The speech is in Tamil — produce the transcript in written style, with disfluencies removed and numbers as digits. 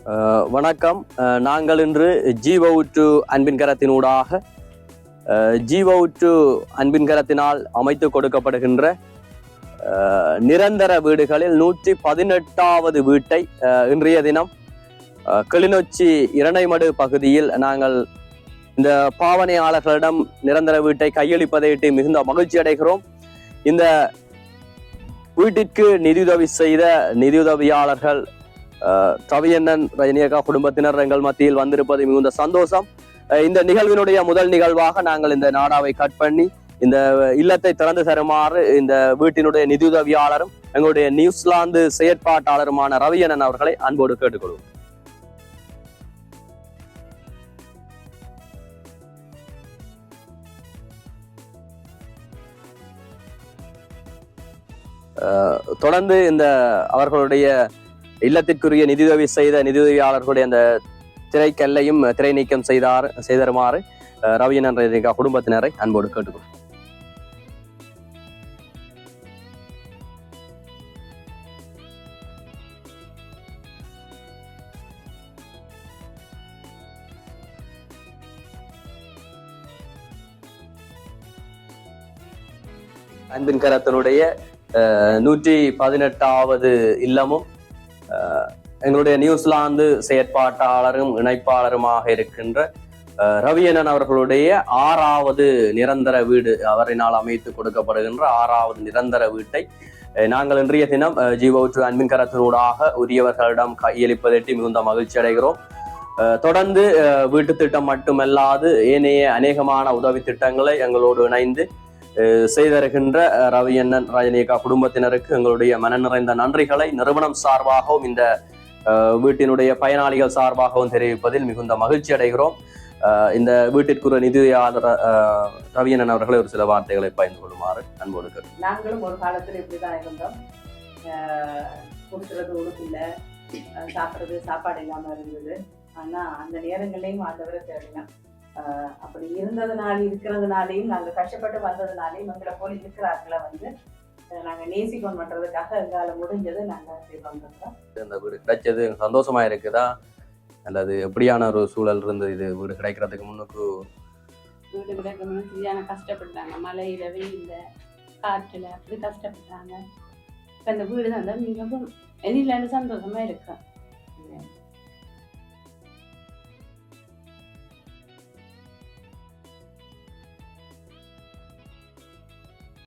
வணக்கம். நாங்கள் இன்று ஜீவவுற்று அன்பின் கரத்தினூடாக ஜீவவுற்று அன்பின் கரத்தினால் அமைத்து கொடுக்கப்படுகின்ற நிரந்தர வீடுகளில் 118வது வீட்டை இன்றைய தினம் கிளிநொச்சி இரணைமடு பகுதியில் நாங்கள் இந்த பாவனையாளர்களிடம் நிரந்தர வீட்டை கையளிப்பதையிட்டு மிகுந்த மகிழ்ச்சி அடைகிறோம். இந்த வீட்டிற்கு நிதியுதவி செய்த நிதியுதவியாளர்கள் ரவியண்ணன் ரஜினிகா குடும்பத்தினர் எங்கள் மத்தியில் வந்திருப்பது மிகுந்த சந்தோஷம். இந்த நிகழ்வினுடைய முதல் நிகழ்வாக நாங்கள் இந்த நாடாவை கட் பண்ணி இந்த இல்லத்தை திறந்து தருமாறு இந்த வீட்டினுடைய நிதியுதவியாளரும் எங்களுடைய நியூசிலாந்து செயற்பாட்டாளருமான ரவியண்ணன் அவர்களை அன்போடு கேட்டுக்கொள்வோம். தொடர்ந்து இந்த அவர்களுடைய இல்லத்திற்குரிய நிதியுதவி செய்த நிதியுதவியாளர்களுடைய அந்த திரைக்கல்லையும் திரை நீக்கம் செய்தருமாறு ரவியண்ணன் ரஜினிகா குடும்பத்தினரை அன்போடு கேட்டுக்கொள்வோம். அன்பின் கரத்தினுடைய 118வது இல்லமும் எங்களுடைய நியூசிலாந்து செயற்பாட்டாளரும் இணைப்பாளருமாக இருக்கின்ற ரவியண்ணன் அவர்களுடைய 6வது நிரந்தர வீடு, அவரினால் அமைத்து கொடுக்கப்படுகின்ற 6வது நிரந்தர வீட்டை நாங்கள் இன்றைய தினம் ஜீவவுற்று அன்பின் கரத்தினூடாக உரியவர்களிடம் கையளிப்பதற்கு மிகுந்த மகிழ்ச்சி அடைகிறோம். தொடர்ந்து வீட்டு திட்டம் மட்டுமல்லாது ஏனைய அநேகமான உதவி திட்டங்களை எங்களோடு இணைந்து செய்தருகின்ற ரவியண்ணன் ரஜினிகா குடும்பத்தினருக்கு எங்களுடைய மன நிறைந்த நன்றிகளை நிறுவனம் சார்பாகவும் இந்த வீட்டினுடைய பயனாளிகள் சார்பாகவும் தெரிவிப்பதில் மிகுந்த மகிழ்ச்சி அடைகிறோம். இந்த வீட்டிற்குரிய நிதியாளர் ரவியண்ணன் அவர்களை ஒரு சில வார்த்தைகளை பயந்து கொள்ளுமாறு அன்போடு கேட்கிறோம். நாங்களும் ஒரு காலத்தில் இப்படிதான் இருந்தோம். கொடுக்கறது உடுப்பில்லை, சாப்பிட்றது சாப்பாடு இல்லாம இருந்தது. ஆனா அந்த நேரங்களையும் ஆண்டவரை தேடினோம். அப்படி இருக்கிறதுனாலையும் நாங்க கஷ்டப்பட்டு வந்ததுனாலையும் எங்களை போல இருக்கிறார்களை நாங்க நேசிக்கணும் பண்றதுக்காக எங்களால முடிஞ்சது நாங்க வந்திருக்கோம். இந்த வீடு கிடைச்சது சந்தோஷமா இருக்குதா அல்லது எப்படியான ஒரு சூழல் இருந்தது? இது வீடு கிடைக்கிறதுக்கு முன்னுக்கு வீடு கிடைக்கணும்னு சரியான கஷ்டப்பட்டாங்க. மழையில வெயில்ல காற்றுல அப்படி கஷ்டப்பட்டாங்க. இப்ப இந்த வீடு தான் மிகவும் எண்ணில சந்தோஷமா இருக்கு.